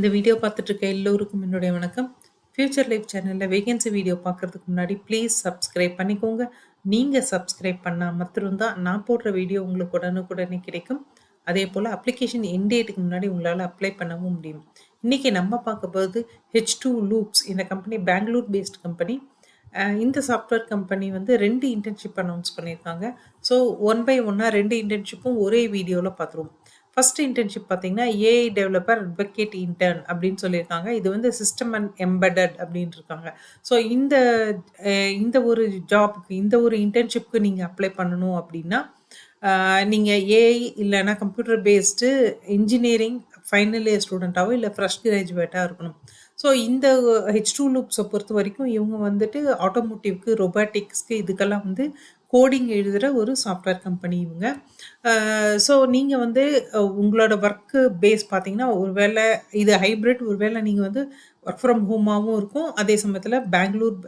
இந்த வீடியோ பார்த்துட்டு இருக்க எல்லோருக்கும் என்னுடைய வணக்கம். ஃபியூச்சர் லைஃப் சேனல்ல வேகன்சி வீடியோ பார்க்கறதுக்கு முன்னாடி ப்ளீஸ் சப்ஸ்கிரைப் பண்ணிக்கோங்க. நீங்க சப்ஸ்கிரைப் பண்ணா மாத்திரம் தான் நான் போடுற வீடியோ உங்களுக்கு உடனுக்குடனே கிடைக்கும். அதேபோல அப்ளிகேஷன் எண்ட் டேட்டுக்கு முன்னாடி உங்களால அப்ளை பண்ணவும் முடியும். இன்னைக்கு நம்ம பார்க்க போறது H2 லூப்ஸ். இந்த கம்பெனி பெங்களூர் பேஸ்ட் கம்பெனி. இந்த சாஃப்ட்வேர் கம்பெனி வந்து 2 இன்டர்ன்ஷிப் அனௌன்ஸ் பண்ணியிருக்காங்க. ஸோ ஒன் பை ஒன்னா 2 இன்டர்ன்ஷிப்பும் ஒரே வீடியோல பார்த்துருவோம். ஃபர்ஸ்ட் இன்டர்ன்ஷிப் பார்த்தீங்கன்னா, ஏஐ டெவலப்பர் அட்வொகேட் இன்டர்ன் அப்படின்னு சொல்லியிருக்காங்க. இது வந்து சிஸ்டம் அண்ட் எம்பெடட் அப்படின்னு இருக்காங்க. ஸோ இந்த ஒரு ஜாப்க்கு, இந்த ஒரு இன்டர்ன்ஷிப்க்கு நீங்க அப்ளை பண்ணணும் அப்படின்னா, நீங்க ஏஐ இல்லன்னா computer based engineering final year ஸ்டூடெண்ட்டாவோ இல்ல ஃப்ரெஷ் கிராஜுவேட்டா இருக்கணும். ஸோ இந்த H2 லூப்ஸ பொறுத்தவரைக்கும் இவங்க வந்துட்டு ஆட்டோமோட்டிவ்க்கு, ரொபாட்டிக்ஸ்க்கு இதுக்கெல்லாம் வந்து கோடிங் எழுதுற ஒரு சாஃப்ட்வேர் கம்பெனி இவங்க. ஸோ நீங்க வந்து உங்களோட ஒர்க்கு பேஸ் பார்த்தீங்கன்னா, ஒரு வேள இது ஹைபிரிட் ஒரு வேள நீங்க வந்து ஒர்க் ஃப்ரம் ஹோமாவும் இருக்கும். அதே சமயத்தில பெங்களூர்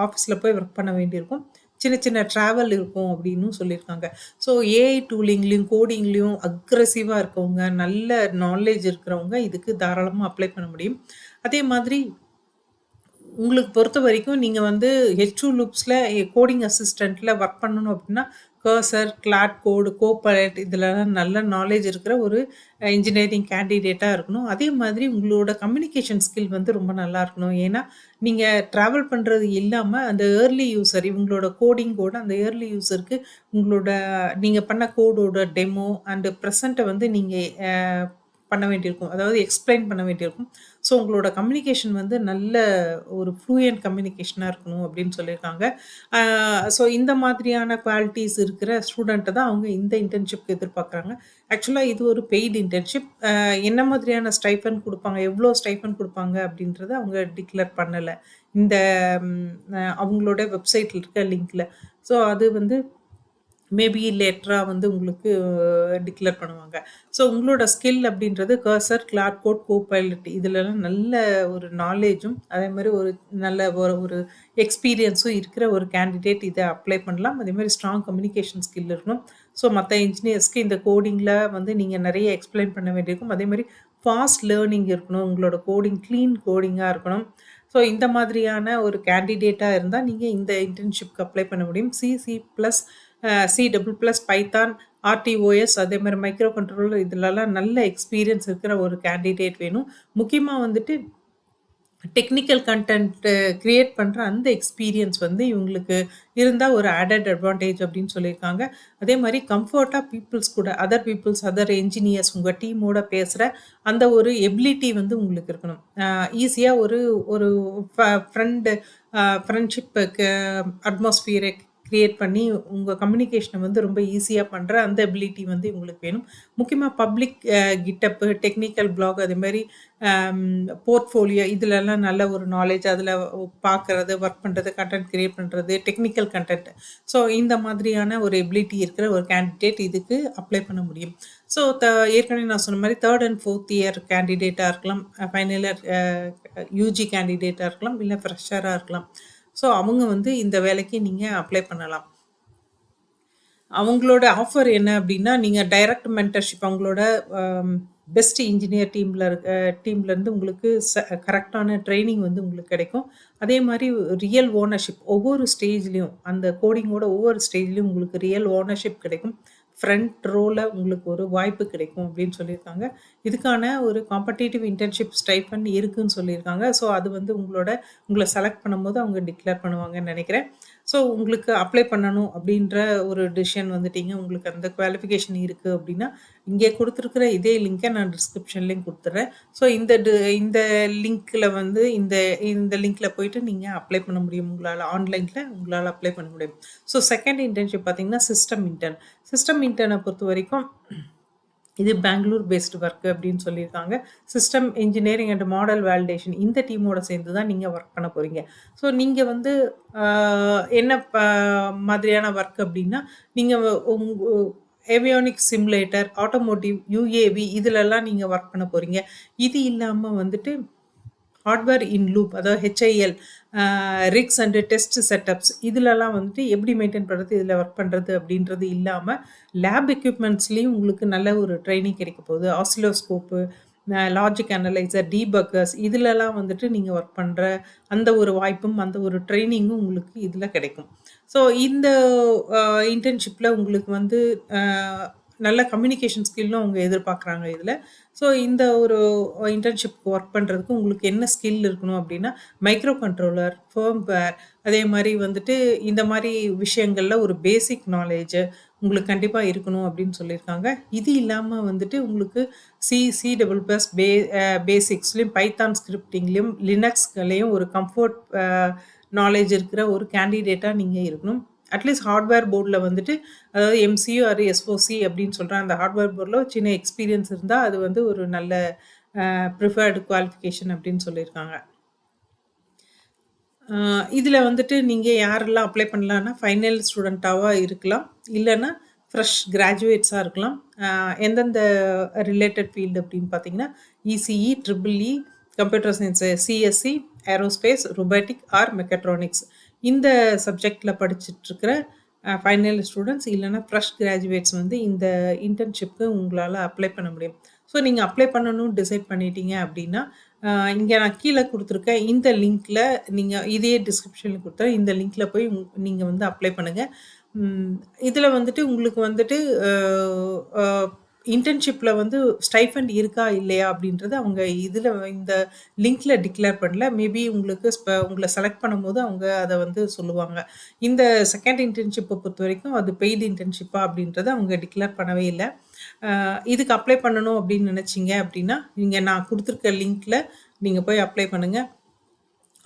ஆஃபீஸ்ல போய் ஒர்க் பண்ண வேண்டியிருக்கும். சின்ன சின்ன ட்ராவல் இருக்கும் அப்டின்னும் சொல்லியிருக்காங்க. ஸோ ஏஐ டூலிங்லயும், கோடிங்லயும் அக்ரெசிவா இருக்கவங்க, நல்ல நாலேட்ஜ் இருக்கிறவங்க இதுக்கு தாராளமா அப்ளை பண்ண முடியும். அதே மாதிரி உங்களுக்கு பொறுத்தவரைக்கும் நீங்க வந்து H2 லூப்ஸ்ல கோடிங் அசிஸ்டன்ட்ல ஒர்க் பண்ணணும் அப்டின்னா, கர்சர், கிளாட் கோட், கோபைலட் இதுலலாம் நல்ல நாலேட்ஜ் இருக்கிற ஒரு இன்ஜினியரிங் கேண்டிடேட்டா இருக்கணும். அதே மாதிரி உங்களோட கம்யூனிகேஷன் ஸ்கில் வந்து ரொம்ப நல்லா இருக்கணும். ஏன்னா, நீங்க டிராவல் பண்றது இல்லாம அந்த ஏர்லி யூசர் இவங்களோட கோடிங்கோட அந்த ஏர்லி யூசருக்கு உங்களோட நீங்க பண்ண கோடோட டெமோ அண்ட் பிரசன்ட்ட வந்து நீங்க அ பண்ண வேண்டியிருக்கும். அதாவது எக்ஸ்ப்ளைன் பண்ண வேண்டியிருக்கும். ஸோ உங்களோட கம்யூனிகேஷன் வந்து நல்ல ஒரு ஃப்ளூயன்ட் கம்யூனிகேஷனா இருக்கணும் அப்படின்னு சொல்லியிருக்காங்க. ஸோ இந்த மாதிரியான குவாலிட்டீஸ் இருக்கிற ஸ்டூடெண்ட்ட தான் அவங்க இந்த இன்டர்ன்ஷிப்க்கு எதிர்பார்க்குறாங்க. ஆக்சுவலா இது ஒரு பெய்ட் இன்டர்ன்ஷிப். என்ன மாதிரியான ஸ்டைஃபண்ட் குடுப்பாங்க, எவ்வளோ ஸ்டைஃபண்ட் குடுப்பாங்க அப்படின்றத அவங்க டிக்ளேர் பண்ணல. இந்த ம் அவங்களோட வெப்சைட்ல இருக்க லிங்க்ல. ஸோ அது வந்து மேபி லேட்டரா வந்து உங்களுக்கு டிக்ளேர் பண்ணுவாங்க. ஸோ உங்களோட ஸ்கில் அப்படின்றது கர்சர், கிளாட் கோட், கோபைலட் இதுலலாம் நல்ல ஒரு நாலேஜும், அதே மாரி ஒரு நல்ல ஒரு ஒரு எக்ஸ்பீரியன்ஸும் இருக்கிற ஒரு கேண்டிடேட் இத அப்ளை பண்ணலாம். அதே மாரி ஸ்ட்ராங் கம்யூனிகேஷன் ஸ்கில் இருக்கணும். ஸோ மத்த இன்ஜினியர்ஸ்க்கு இந்த கோடிங்ல வந்து நீங்க நெறைய எக்ஸ்ப்ளைன் பண்ண வேண்டியிருக்கும். அதே மாரி ஃபாஸ்ட் லேர்னிங் இருக்கணும். உங்களோட கோடிங் கிளீன் கோடிங்கா இருக்கணும். ஸோ இந்த மாதிரியான ஒரு கேண்டிடேட்டா இருந்தா நீங்க இந்த இன்டர்ன்ஷிப்க்கு அப்ளை பண்ண முடியும். C double plus Python, RTOS அதே மாரி மைக்ரோ கண்ட்ரோலர் இதுலலாம் நல்ல எக்ஸ்பீரியன்ஸ் இருக்கிற ஒரு கேண்டிடேட் வேணும். முக்கியமா வந்துட்டு டெக்னிக்கல் கன்டென்ட் கிரியேட் பண்ற அந்த எக்ஸ்பீரியன்ஸ் வந்து இவங்களுக்கு இருந்தா ஒரு ஆடட் அட்வான்டேஜ் அப்படின்னு சொல்லியிருக்காங்க. அதே மாரி கம்ஃபர்ட்டா பீப்பிள்ஸ் கூட அதர் பீப்பிள்ஸ், அதர் என்ஜினியர்ஸ் உங்க டீமோட பேசுற அந்த ஒரு எபிலிட்டி வந்து உங்களுக்கு இருக்கணும். ஈஸியா ஒரு ஒரு ஃப்ரெண்ட் ஃப்ரெண்ட்ஷிப்புக்கு அட்மாஸ்பியரை கிரியேட் பண்ணி உங்க கம்யூனிகேஷன வந்து ரொம்ப ஈஸியா பண்ற அந்த எபிலிட்டி வந்து இவங்களுக்கு வேணும். முக்கியமா பப்ளிக் கிட்டப், டெக்னிக்கல் பிளாக் அதே மாரி அம் போர்ட்ஃபோலியோ இதுலலாம் நல்ல ஒரு நாலேட்ஜ் அதில பார்க்கறது, ஒர்க் பண்றது, கன்டென்ட் கிரியேட் பண்றது, டெக்னிக்கல் கன்டென்ட். ஸோ இந்த மாதிரியான ஒரு எபிலிட்டி இருக்கிற ஒரு கேண்டிடேட் இதுக்கு அப்ளை பண்ண முடியும். ஸோ ஏற்கனவே நான் சொன்ன மாரி 3 அண்ட் 4த் இயர் கேண்டிடேட்டா இருக்கலாம். ஃபைனல் இயர் யுஜி கேண்டிடேட்டா இருக்கலாம். இல்ல ஃப்ரெஷரா இருக்கலாம். ஸோ அவங்க வந்து இந்த வேலைக்கு நீங்க அப்ளை பண்ணலாம். அவங்களோட ஆஃபர் என்ன அப்டின்னா, நீங்க டைரக்ட் மென்டர்ஷிப் அவங்களோட பெஸ்ட் இன்ஜினியர் டீம்லேருந்து உங்களுக்கு கரெக்ட்டான ட்ரெய்னிங் வந்து உங்களுக்கு கிடைக்கும். அதே மாரி ரியல் ஓனர்ஷிப் ஒவ்வொரு ஸ்டேஜ்லயும் அந்த கோடிங்கோட ஒவ்வொரு ஸ்டேஜ்லயும் உங்களுக்கு ரியல் ஓனர்ஷிப் கிடைக்கும். ஃப்ரண்ட் ரோல உங்களுக்கு ஒரு வாய்ப்பு கிடைக்கும் அப்டின்னு சொல்லியிருக்காங்க. இதுக்கான ஒரு காம்படிட்டிவ் இன்டர்ன்ஷிப் ஸ்டைஃபண்ட் இருக்குன்னு சொல்லியிருக்காங்க. ஸோ அது வந்து உங்கள செலக்ட் பண்ணும்போது அவங்க டிக்ளேர் பண்ணுவாங்கன்னு நெனைக்கிறேன். ஸோ உங்களுக்கு அப்ளை பண்ணணும் அப்டின்ற ஒரு டிசிஷன் வந்துட்டீங்க. உங்களுக்கு அந்த குவாலிஃபிகேஷன் இருக்கு அப்டின்னா, இங்கே குடுத்துருக்கிற இதே லிங்க்க நான் டிஸ்கிரிப்ஷன்லயும் குடுத்துர்றேன். ஸோ இந்த லிங்க்ல வந்து இந்த லிங்க்ல போயிட்டு நீங்க அப்ளை பண்ண முடியும். ஆன்லைன்ல உங்களால அப்ளை பண்ண முடியும். ஸோ செகண்ட் இன்டர்ன்ஷிப் பார்த்தீங்கன்னா, சிஸ்டம் இன்டர்ன். சிஸ்டம் இன்டர்ன பொறுத்தவரைக்கும் இது பெங்களூர் பேஸ்டு ஒர்க் அப்படின்னு சொல்லியிருக்காங்க. System engineering and model validation இந்த டீமோட சேர்ந்து தான் நீங்க ஒர்க் பண்ண போறீங்க. ஸோ நீங்க வந்து அ என்ன மாதிரியான ஒர்க் அப்படின்னா, நீங்க உங் ஏவியானிக்ஸ் சிமுலேட்டர், ஆட்டோமோட்டிவ், யுஏவி இதுலலாம் நீங்க ஒர்க் பண்ண போறீங்க. இது இல்லாம வந்துட்டு ஹார்ட்வேர் இன் லூப் அதாவது ஹெச்ஐஎல் ரிக்ஸ் அண்ட் டெஸ்ட் செட்டப்ஸ் இதுலலாம் வந்துட்டு எப்படி மெயின்டைன் பண்ணுறது, இதில் ஒர்க் பண்ணுறது அப்படின்றது இல்லாமல் லேப் எக்யூப்மெண்ட்ஸ்லேயும் உங்களுக்கு நல்ல ஒரு ட்ரைனிங் கிடைக்க போகுது. ஆசிலோஸ்கோப்பு லாஜிக் அனலைசர், டீபக்கர்ஸ் இதுலலாம் வந்துட்டு நீங்க ஒர்க் பண்ற அந்த ஒரு வாய்ப்பும், அந்த ஒரு ட்ரெய்னிங்கும் உங்களுக்கு இதுல கிடைக்கும். ஸோ இந்த அ இன்டர்ன்ஷிப்ல உங்களுக்கு வந்து அ நல்ல கம்யூனிகேஷன் ஸ்கில்லும் அவங்க எதிர்பார்க்குறாங்க இதுல. ஸோ இந்த ஒரு இன்டர்ன்ஷிப்க்கு ஒர்க் பண்றதுக்கு உங்களுக்கு என்ன ஸ்கில் இருக்கணும் அப்டின்னா, மைக்ரோ கண்ட்ரோலர், ஃபர்ம்வேர் அதே மாரி வந்துட்டு இந்த மாரி விஷயங்கள்ல ஒரு பேசிக் நாலேட்ஜ் உங்களுக்கு கண்டிப்பா இருக்கணும் அப்டின்னு சொல்லியிருக்காங்க. இது இல்லாம வந்துட்டு உங்களுக்கு சி டபுள் பிளஸ் பேசிக்ஸ்லயும், பைத்தான் ஸ்கிரிப்டிங்லயும், லினக்ஸ்களையும் ஒரு கம்ஃபோர்ட் நாலேட்ஜ் இருக்கிற ஒரு கேண்டிடேட்டா நீங்க இருக்கணும். அட்லீஸ்ட் ஹார்ட்வேர் போர்ட்ல வந்துட்டு அதாவது எம்சியு ஆர் எஸ்ஓசி அப்படின்னு சொல்ற அந்த ஹார்ட்வேர் போர்ட்ல ஒரு சின்ன எக்ஸ்பீரியன்ஸ் இருந்தா, அது வந்து ஒரு நல்ல ப்ரிஃபர்டு குவாலிஃபிகேஷன் அப்படின்னு சொல்லியிருக்காங்க. அ இதுல வந்துட்டு நீங்க யாரெல்லாம் அப்ளை பண்ணலான்னா, ஃபைனல் ஸ்டூடெண்ட்டாவா இருக்கலாம். இல்லன்னா ஃப்ரெஷ் கிராஜுவேட்ஸா இருக்கலாம். எந்தெந்த ரிலேட்டட் ஃபீல்டு அப்படின்னு பார்த்தீங்கன்னா, ECE, triple E, computer science, CSC, aerospace, robotic or mechatronics. இந்த சப்ஜெக்ட்ல படிச்சுட்ருக்கிற ஃபைனல் ஸ்டூடண்ட்ஸ் இல்லன்னா ஃப்ரெஷ் கிராஜுவேட்ஸ் வந்து இந்த இன்டர்ன்ஷிப்க்கு உங்களால அப்ளை பண்ண முடியும். ஸோ நீங்க அப்ளை பண்ணணும்னு டிசைட் பண்ணிட்டீங்க அப்படின்னா, அ இங்க நான் கீழ குடுத்துருக்கேன். இந்த லிங்க்ல நீங்க இதே டிஸ்கிரிப்ஷன்ல குடுத்தேன். இந்த லிங்க்ல போய் நீங்க வந்து அப்ளை பண்ணுங்க. ம் இதுல வந்துட்டு உங்களுக்கு வந்துட்டு அ அ இன்டர்ன்ஷிப்ல வந்து ஸ்டைஃபண்ட் இருக்கா? இல்லையா? அப்படின்றது அவங்க இதுல இந்த லிங்க்ல டிக்ளேர் பண்ணல. மேபி உங்களுக்கு உங்கள செலக்ட் பண்ணும்போது அவங்க அத வந்து சொல்லுவாங்க. இந்த செகண்ட் இன்டர்ன்ஷிப்ப பொறுத்தவரைக்கும் அது பெய்டு இன்டர்ன்ஷிப்பா அப்படின்றத அவங்க டிக்ளேர் பண்ணவே இல்ல. இதுக்கு அப்ளை பண்ணணும் அப்படின்னு நினைச்சீங்க அப்படின்னா, நீங்க நான் குடுத்துருக்க லிங்க்ல நீங்க போய் அப்ளை பண்ணுங்க.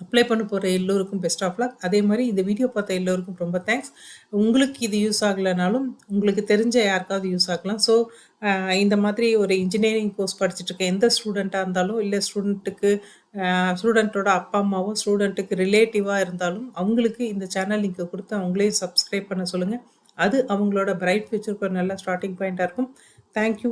அப்ளை பண்ண போற எல்லோருக்கும் பெஸ்ட் ஆஃப் லக். அதே மாரி இந்த வீடியோ பார்த்த எல்லோருக்கும் ரொம்ப தேங்க்ஸ். உங்களுக்கு இது யூஸ் ஆகலனாலும், உங்களுக்கு தெரிஞ்ச யாருக்காவது யூஸ் ஆகலாம். ஸோ, அ இந்த மாதிரி ஒரு இன்ஜினியரிங் கோர்ஸ் படிச்சுட்டு இருக்க எந்த ஸ்டூடெண்ட்டா இருந்தாலும், இல்ல ஸ்டூடெண்ட்டோட அப்பா, அம்மாவோ ஸ்டூடெண்ட்டுக்கு ரிலேட்டிவா இருந்தாலும், அவங்களுக்கு இந்த சேனல் லிங்க்க குடுத்து அவங்களையும் சப்ஸ்கிரைப் பண்ண சொல்லுங்க. அது அவங்களோட பிரைட் ஃபியூச்சருக்கு ஒரு நல்ல ஸ்டார்ட்டிங் பாயிண்ட்டா இருக்கும். Thank you.